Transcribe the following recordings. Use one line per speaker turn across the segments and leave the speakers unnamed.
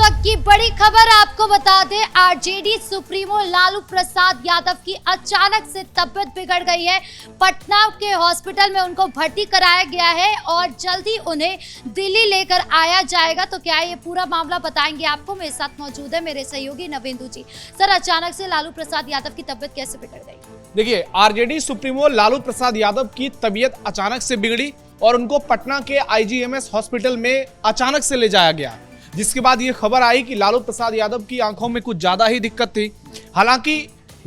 वक्त की बड़ी खबर आपको बता दें, आरजेडी सुप्रीमो लालू प्रसाद यादव की अचानक से तबीयत बिगड़ गई है। पटना के हॉस्पिटल में उनको भर्ती कराया गया है और जल्दी उन्हें दिल्ली लेकर आया जाएगा। तो क्या ये पूरा मामला बताएंगे आपको। मेरे साथ मौजूद है मेरे सहयोगी नवेंदु जी। सर, अचानक से लालू प्रसाद यादव की तबीयत कैसे बिगड़ गई?
देखिए, आरजेडी सुप्रीमो लालू प्रसाद यादव की तबीयत अचानक से बिगड़ी और उनको पटना के आईजीएमएस हॉस्पिटल में अचानक से ले जाया गया, जिसके बाद ये खबर आई कि लालू प्रसाद यादव की आंखों में कुछ ज्यादा ही दिक्कत थी। हालांकि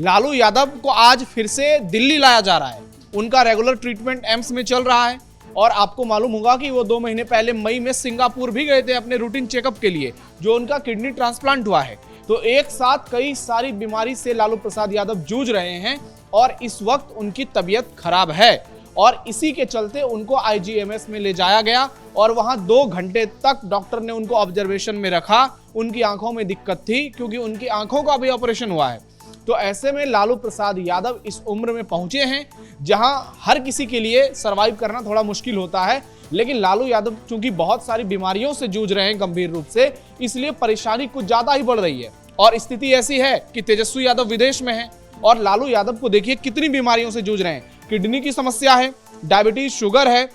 लालू यादव को आज फिर से दिल्ली लाया जा रहा है। उनका रेगुलर ट्रीटमेंट एम्स में चल रहा है और आपको मालूम होगा कि वो 2 महीने पहले मई में सिंगापुर भी गए थे अपने रूटीन चेकअप के लिए, जो उनका किडनी ट्रांसप्लांट हुआ है। तो एक साथ कई सारी बीमारी से लालू प्रसाद यादव जूझ रहे हैं और इस वक्त उनकी तबीयत खराब है और इसी के चलते उनको आईजीएमएस में ले जाया गया और वहां 2 घंटे तक डॉक्टर ने उनको ऑब्जर्वेशन में रखा। उनकी आंखों में दिक्कत थी क्योंकि उनकी आंखों का भी ऑपरेशन हुआ है। तो ऐसे में लालू प्रसाद यादव इस उम्र में पहुंचे हैं जहां हर किसी के लिए सरवाइव करना थोड़ा मुश्किल होता है, लेकिन लालू यादव चूंकि बहुत सारी बीमारियों से जूझ रहे हैं गंभीर रूप से, इसलिए परेशानी कुछ ज्यादा ही बढ़ रही है। और स्थिति ऐसी है कि तेजस्वी यादव विदेश में है और लालू यादव को देखिए कितनी बीमारियों से जूझ रहे हैं। किडनी की समस्या है, डायबिटीज, शुगर है,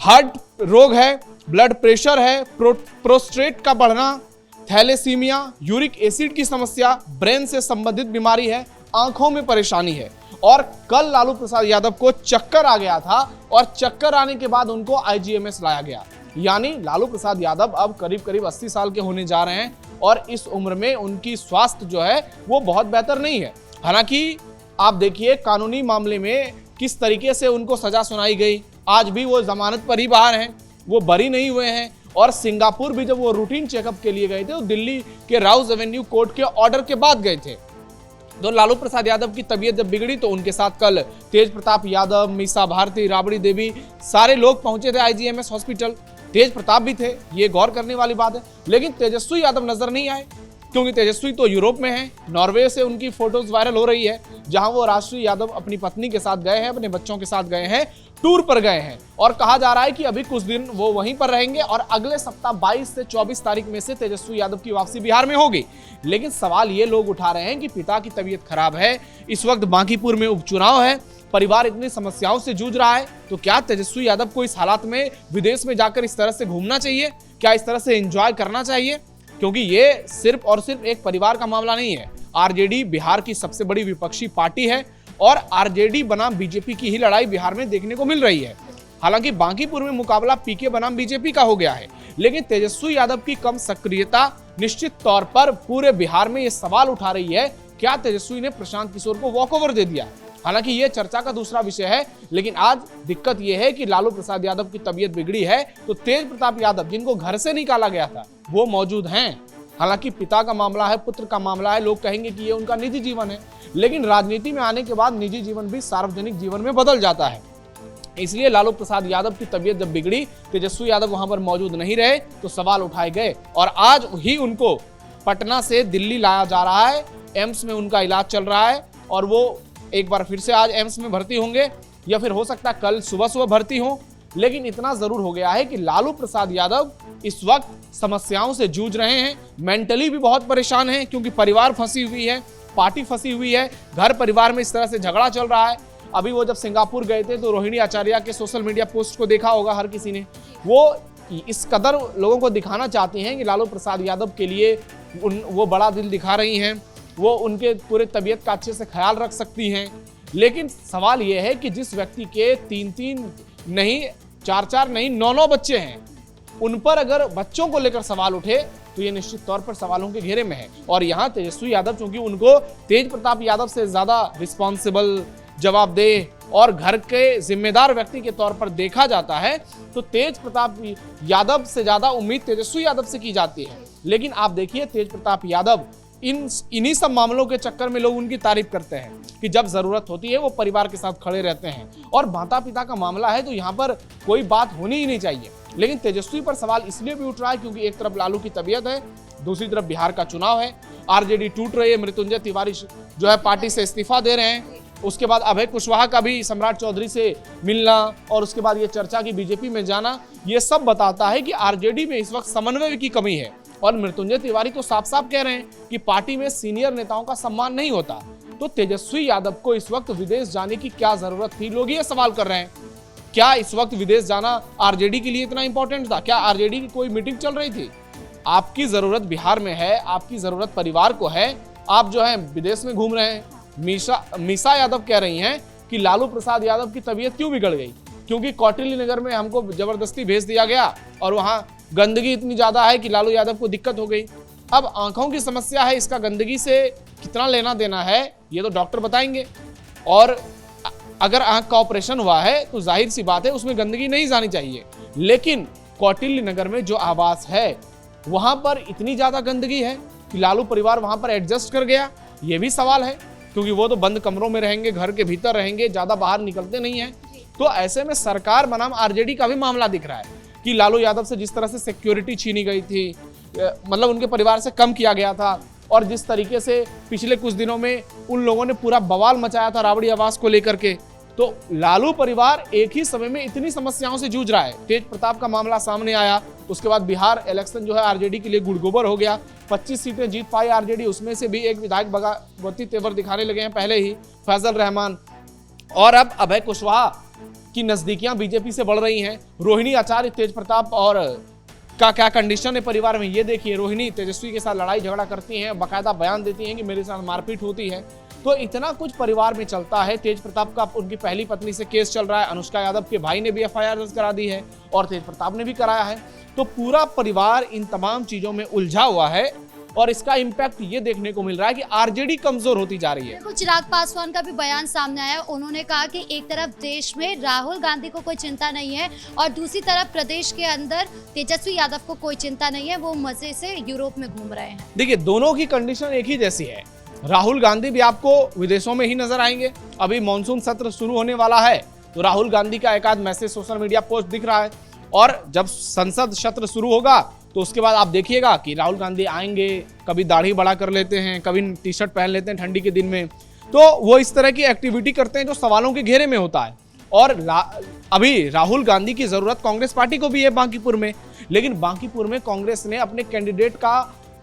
हार्ट रोग है, ब्लड प्रेशर है, प्रोस्टेट का बढ़ना, थैलेसीमिया, यूरिक एसिड की समस्या, ब्रेन से संबंधित बीमारी है, आंखों में परेशानी है। और कल लालू प्रसाद यादव को चक्कर आ गया था और चक्कर आने के बाद उनको आईजीएमएस लाया गया। यानी लालू प्रसाद यादव अब करीब करीब 80 साल के होने जा रहे हैं और इस उम्र में उनकी स्वास्थ्य जो है वो बहुत बेहतर नहीं है। हालांकि आप देखिए कानूनी मामले में किस तरीके से उनको सजा सुनाई गई। आज भी वो जमानत पर ही बाहर हैं, वो बरी नहीं हुए हैं। और सिंगापुर भी जब वो रूटीन चेकअप के लिए गए थे तो दिल्ली के राउज एवेन्यू कोर्ट के ऑर्डर के बाद गए थे। तो लालू प्रसाद यादव की तबीयत जब बिगड़ी तो उनके साथ कल तेज प्रताप यादव, मीसा भारती, राबड़ी देवी, सारे लोग पहुंचे थे आईजीएमएस हॉस्पिटल। तेज प्रताप भी थे, ये गौर करने वाली बात है। लेकिन तेजस्वी यादव नजर नहीं आए क्योंकि तेजस्वी तो यूरोप में है। नॉर्वे से उनकी फोटोज वायरल हो रही है जहां वो राष्ट्रीय यादव अपनी पत्नी के साथ गए हैं, अपने बच्चों के साथ गए हैं, टूर पर गए हैं। और कहा जा रहा है कि अभी कुछ दिन वो वहीं पर रहेंगे और अगले सप्ताह 22 से 24 तारीख में से तेजस्वी यादव की वापसी बिहार में होगी। लेकिन सवाल ये लोग उठा रहे हैं कि पिता की तबीयत खराब है, इस वक्त बांकीपुर में उपचुनाव है, परिवार इतनी समस्याओं से जूझ रहा है, तो क्या तेजस्वी यादव को इस हालात में विदेश में जाकर इस तरह से घूमना चाहिए? क्या इस तरह से एंजॉय करना चाहिए? क्योंकि ये सिर्फ और सिर्फ एक परिवार का मामला नहीं है। आरजेडी बिहार की सबसे बड़ी विपक्षी पार्टी है और आरजेडी बनाम बीजेपी की ही लड़ाई बिहार में देखने को मिल रही है। हालांकि बांकीपुर में मुकाबला पीके बनाम बीजेपी का हो गया है, लेकिन तेजस्वी यादव की कम सक्रियता निश्चित तौर पर पूरे बिहार में ये सवाल उठा रही है, क्या तेजस्वी ने प्रशांत किशोर को वॉकओवर दे दिया? हालांकि ये चर्चा का दूसरा विषय है, लेकिन आज दिक्कत यह है कि लालू प्रसाद यादव की तबीयत बिगड़ी है तो तेज प्रताप यादव, जिनको घर से निकाला गया था, वो मौजूद हैं। हालांकि पिता का मामला है, पुत्र का मामला है, लोग कहेंगे कि ये उनका निजी जीवन है, लेकिन राजनीति में आने के बाद निजी जीवन भी सार्वजनिक जीवन में बदल जाता है। इसलिए लालू प्रसाद यादव की तबीयत जब बिगड़ी, तेजस्वी यादव वहां पर मौजूद नहीं रहे तो सवाल उठाए गए और आज ही उनको पटना से दिल्ली लाया जा रहा है। एम्स में उनका इलाज चल रहा है और वो एक बार फिर से आज एम्स में भर्ती होंगे या फिर हो सकता है कल सुबह भर्ती हों। लेकिन इतना जरूर हो गया है कि लालू प्रसाद यादव इस वक्त समस्याओं से जूझ रहे हैं, मेंटली भी बहुत परेशान हैं क्योंकि परिवार फंसी हुई है, पार्टी फंसी हुई है, घर परिवार में इस तरह से झगड़ा चल रहा है। अभी वो जब सिंगापुर गए थे तो रोहिणी आचार्य के सोशल मीडिया पोस्ट को देखा होगा हर किसी ने। वो इस कदर लोगों को दिखाना चाहती हैं कि लालू प्रसाद यादव के लिए वो बड़ा दिल दिखा रही हैं, वो उनके पूरे तबीयत का अच्छे से ख्याल रख सकती हैं। लेकिन सवाल यह है कि जिस व्यक्ति के 3-3 नहीं, 4-4 नहीं, 9-9 बच्चे हैं, उन पर अगर बच्चों को लेकर सवाल उठे तो ये निश्चित तौर पर सवालों के घेरे में है। और यहाँ तेजस्वी यादव, चूंकि उनको तेज प्रताप यादव से ज्यादा रिस्पॉन्सिबल, जवाबदेह और घर के जिम्मेदार व्यक्ति के तौर पर देखा जाता है, तो तेज प्रताप यादव से ज्यादा उम्मीद तेजस्वी यादव से की जाती है। लेकिन आप देखिए तेज प्रताप यादव इन्हीं सब मामलों के चक्कर में लोग उनकी तारीफ करते हैं कि जब जरूरत होती है वो परिवार के साथ खड़े रहते हैं। और माता पिता का मामला है तो यहाँ पर कोई बात होनी ही नहीं चाहिए। लेकिन तेजस्वी पर सवाल इसलिए भी उठ रहा है क्योंकि एक तरफ लालू की तबीयत है, दूसरी तरफ बिहार का चुनाव है, आरजेडी टूट रही है, मृत्युंजय तिवारी जो है पार्टी से इस्तीफा दे रहे हैं, उसके बाद अभय कुशवाहा का भी सम्राट चौधरी से मिलना और उसके बाद ये चर्चा की बीजेपी में जाना, ये सब बताता है कि आरजेडी में इस वक्त समन्वय की कमी है। और मृत्युंजय तिवारी तो साफ साफ कह रहे हैं कि पार्टी में सीनियर नेताओं का सम्मान नहीं होता। तो तेजस्वी यादव को इस वक्त विदेश जाने की क्या जरूरत थी, लोग ये सवाल कर रहे हैं। क्या इस वक्त विदेश जाना आरजेडी के लिए इतना इंपॉर्टेंट था? क्या आरजेडी की कोई मीटिंग चल रही थी? आपकी जरूरत बिहार में है, आपकी जरूरत परिवार को है, आप जो है विदेश में घूम रहे हैं। मीसा यादव कह रही हैं कि लालू प्रसाद यादव की तबीयत क्यों बिगड़ गई, क्योंकि कौटिल्य नगर में हमको जबरदस्ती भेज दिया गया और वहां गंदगी इतनी ज्यादा है कि लालू यादव को दिक्कत हो गई। अब आंखों की समस्या है, इसका गंदगी से कितना लेना देना है ये तो डॉक्टर बताएंगे। और अगर आंख का ऑपरेशन हुआ है तो जाहिर सी बात है उसमें गंदगी नहीं जानी चाहिए, लेकिन कौटिल्य नगर में जो आवास है वहां पर इतनी ज्यादा गंदगी है कि लालू परिवार वहां पर एडजस्ट कर गया, ये भी सवाल है, क्योंकि वो तो बंद कमरों में रहेंगे, घर के भीतर रहेंगे, ज्यादा बाहर निकलते नहीं है। तो ऐसे में सरकार बनाम आरजेडी का भी मामला दिख रहा है कि लालू यादव से जिस तरह से सिक्योरिटी छीनी गई थी, मतलब उनके परिवार से कम किया गया था, और जिस तरीके से पिछले कुछ दिनों में उन लोगों ने पूरा बवाल मचाया था राबड़ी आवास को लेकर के, तो लालू परिवार एक ही समय में इतनी समस्याओं से जूझ रहा है। तेज प्रताप का मामला सामने आया, उसके बाद बिहार इलेक्शन जो है आरजेडी के लिए गुड़गोबर हो गया। 25 सीटें जीत पाई आरजेडी, उसमें से भी एक विधायक बगावती तेवर दिखाने लगे हैं पहले ही, फैजल रहमान। और अब अभय कुशवाहा की नजदीकियां बीजेपी से बढ़ रही हैं। रोहिणी आचार्य तेज प्रताप और का क्या कंडीशन है परिवार में, ये देखिए। रोहिणी तेजस्वी के साथ लड़ाई झगड़ा करती हैं, बाकायदा बयान देती हैं कि मेरे साथ मारपीट होती है। तो इतना कुछ परिवार में चलता है। तेज प्रताप का उनकी पहली पत्नी से केस चल रहा है, अनुष्का यादव के भाई ने भी एफआईआर दर्ज करा दी है और तेज प्रताप ने भी कराया है। तो पूरा परिवार इन तमाम चीजों में उलझा हुआ है और इसका इम्पैक्ट ये देखने को मिल रहा है कि आरजेडी कमजोर होती जा रही है।
चिराग पासवान का भी बयान सामने आया, उन्होंने कहा कि एक तरफ देश में राहुल गांधी को कोई चिंता नहीं है और दूसरी तरफ प्रदेश के अंदर तेजस्वी यादव को कोई चिंता नहीं है, वो मजे से यूरोप में घूम रहे हैं।
देखिए, दोनों की कंडीशन एक ही जैसी है। राहुल गांधी भी आपको विदेशों में ही नजर आएंगे। अभी मॉनसून सत्र शुरू होने वाला है तो राहुल गांधी का एक आध मैसेज सोशल मीडिया पोस्ट दिख रहा है, और जब संसद सत्र शुरू होगा तो उसके बाद आप देखिएगा कि राहुल गांधी आएंगे, कभी दाढ़ी बड़ा कर लेते हैं, कभी टी शर्ट पहन लेते हैं ठंडी के दिन में, तो वो इस तरह की एक्टिविटी करते हैं जो सवालों के घेरे में होता है। और अभी राहुल गांधी की जरूरत कांग्रेस पार्टी को भी है बांकीपुर में, लेकिन बांकीपुर में कांग्रेस ने अपने कैंडिडेट का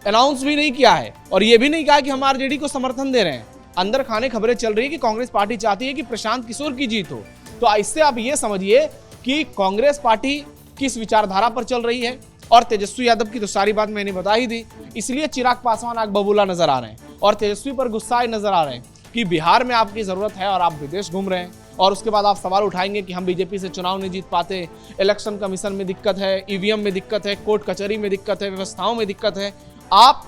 अनाउंस भी नहीं किया है और ये भी नहीं कहा कि हम आरजेडी को समर्थन दे रहे हैं। अंदर खाने खबरें चल रही है कि कांग्रेस पार्टी चाहती है कि प्रशांत किशोर की जीत हो। तो इससे आप ये समझिए कि कांग्रेस पार्टी किस विचारधारा पर चल रही है। और तेजस्वी यादव की तो सारी बात मैंने बता ही दी, इसलिए चिराग पासवान आग बबूला नजर आ रहे हैं और तेजस्वी पर गुस्साए नजर आ रहे हैं कि बिहार में आपकी जरूरत है और आप विदेश घूम रहे हैं। और उसके बाद आप सवाल उठाएंगे कि हम बीजेपी से चुनाव नहीं जीत पाते, इलेक्शन कमीशन में दिक्कत है, ईवीएम में दिक्कत है, कोर्ट कचहरी में दिक्कत है, व्यवस्थाओं में दिक्कत है। आप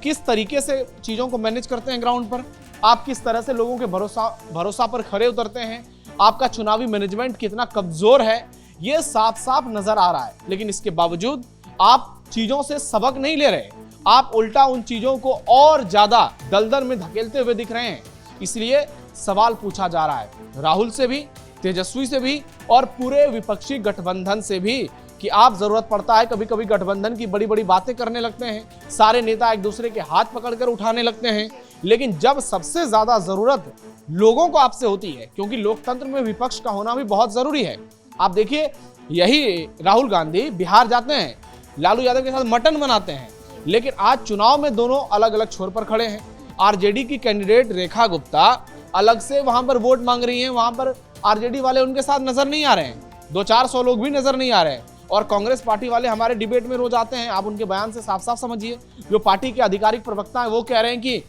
किस तरीके से चीजों को मैनेज करते हैं ग्राउंड पर, आप किस तरह से लोगों के भरोसा पर खरे उतरते हैं, आपका चुनावी मैनेजमेंट कितना कमजोर है, ये साफ साफ नजर आ रहा है। लेकिन इसके बावजूद आप चीजों से सबक नहीं ले रहे, आप उल्टा उन चीजों को और ज्यादा दलदल में धकेलते हुए दिख रहे हैं। इसलिए सवाल पूछा जा रहा है राहुल से भी, तेजस्वी से भी और पूरे विपक्षी गठबंधन से भी कि आप जरूरत पड़ता है कभी कभी गठबंधन की बड़ी बड़ी बातें करने लगते हैं, सारे नेता एक दूसरे के हाथ पकड़कर उठाने लगते हैं, लेकिन जब सबसे ज्यादा जरूरत लोगों को आपसे होती है, क्योंकि लोकतंत्र में विपक्ष का होना भी बहुत जरूरी है। आप देखिए, यही राहुल गांधी बिहार जाते हैं, लालू यादव के साथ मटन बनाते हैं, लेकिन आज चुनाव में दोनों अलग अलग छोर पर खड़े हैं। आरजेडी की कैंडिडेट रेखा गुप्ता अलग से वहां पर वोट मांग रही हैं, वहां पर आरजेडी वाले उनके साथ नजर नहीं आ रहे हैं, 200-400 लोग भी नजर नहीं आ रहे हैं। और कांग्रेस पार्टी वाले हमारे डिबेट में रोज आते हैं, आप उनके बयान से साफ साफ समझिए। जो पार्टी के आधिकारिक प्रवक्ता हैं वो कह रहे हैं कि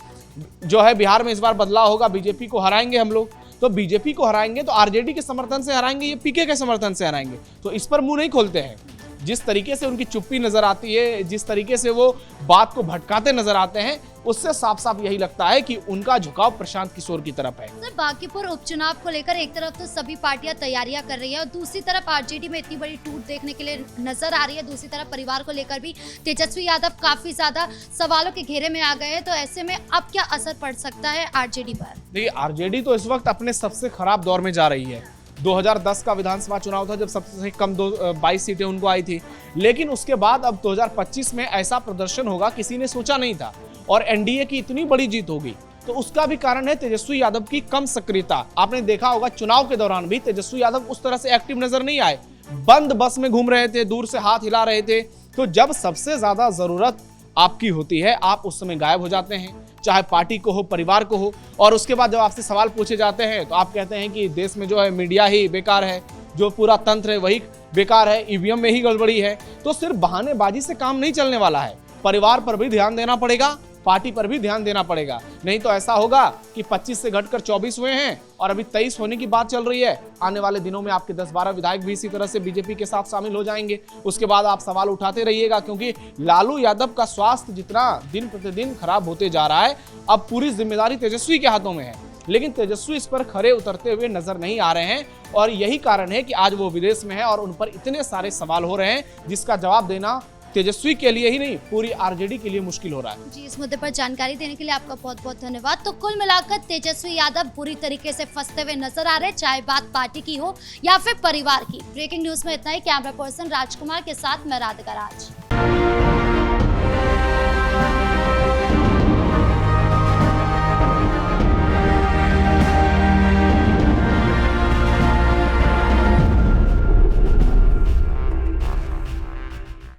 जो है बिहार में इस बार बदलाव होगा, बीजेपी को हराएंगे हम लोग। तो बीजेपी को हराएंगे तो आरजेडी के समर्थन से हराएंगे, ये पीके के समर्थन से हराएंगे, तो इस पर मुंह नहीं खोलते हैं। जिस तरीके से उनकी चुप्पी नजर आती है, जिस तरीके से वो बात को भटकाते नजर आते हैं, उससे साफ साफ यही लगता है कि उनका झुकाव प्रशांत किशोर की तरफ है।
सर, बांकीपुर उपचुनाव को लेकर एक तरफ तो सभी पार्टियां तैयारियां कर रही है और दूसरी तरफ आरजेडी में इतनी बड़ी टूट देखने के लिए नजर आ रही है। दूसरी तरफ परिवार को लेकर भी तेजस्वी यादव काफी ज्यादा सवालों के घेरे में आ गए हैं, तो ऐसे में अब क्या असर पड़ सकता है आरजेडी पर? देखिए,
आरजेडी तो इस वक्त अपने सबसे खराब दौर में जा रही है। 2010 का विधानसभा चुनाव था जब सबसे कम 22 सीटें उनको आई थी, लेकिन उसके बाद अब 2025 में ऐसा प्रदर्शन होगा किसी ने सोचा नहीं था और एनडीए की इतनी बड़ी जीत होगी। तो उसका भी कारण है तेजस्वी यादव की कम सक्रियता। आपने देखा होगा चुनाव के दौरान भी तेजस्वी यादव उस तरह से एक्टिव नजर नहीं आए, बंद बस में घूम रहे थे, दूर से हाथ हिला रहे थे। तो जब सबसे ज्यादा जरूरत आपकी होती है, आप उस समय गायब हो जाते हैं, चाहे पार्टी को हो, परिवार को हो। और उसके बाद जब आपसे सवाल पूछे जाते हैं तो आप कहते हैं कि देश में जो है मीडिया ही बेकार है, जो पूरा तंत्र है वही बेकार है, ईवीएम में ही गड़बड़ी है। तो सिर्फ बहानेबाजी से काम नहीं चलने वाला है, परिवार पर भी ध्यान देना पड़ेगा, पार्टी पर भी ध्यान देना पड़ेगा। नहीं तो ऐसा होगा कि 25 से घटकर 24 हुए हैं और अभी 23 होने की बात चल रही है। आने वाले दिनों में आपके 10-12 विधायक भी इसी तरह से बीजेपी के साथ शामिल हो जाएंगे। उसके बाद आप सवाल उठाते रहिएगा, क्योंकि लालू यादव का स्वास्थ्य जितना दिन प्रतिदिन खराब होते जा रहा है, अब पूरी जिम्मेदारी तेजस्वी के हाथों में है। लेकिन तेजस्वी इस पर खरे उतरते हुए नजर नहीं आ रहे हैं और यही कारण है कि आज वो विदेश में है और उन पर इतने सारे सवाल हो रहे हैं जिसका जवाब देना तेजस्वी के लिए ही नहीं, पूरी आरजेडी के लिए मुश्किल हो रहा है।
जी, इस मुद्दे पर जानकारी देने के लिए आपका बहुत बहुत धन्यवाद। तो कुल मिलाकर तेजस्वी यादव बुरी तरीके से फंसते हुए नजर आ रहे हैं, चाहे बात पार्टी की हो या फिर परिवार की। ब्रेकिंग न्यूज में इतना ही। कैमरा पर्सन राजकुमार के साथ मैं राधिका राज।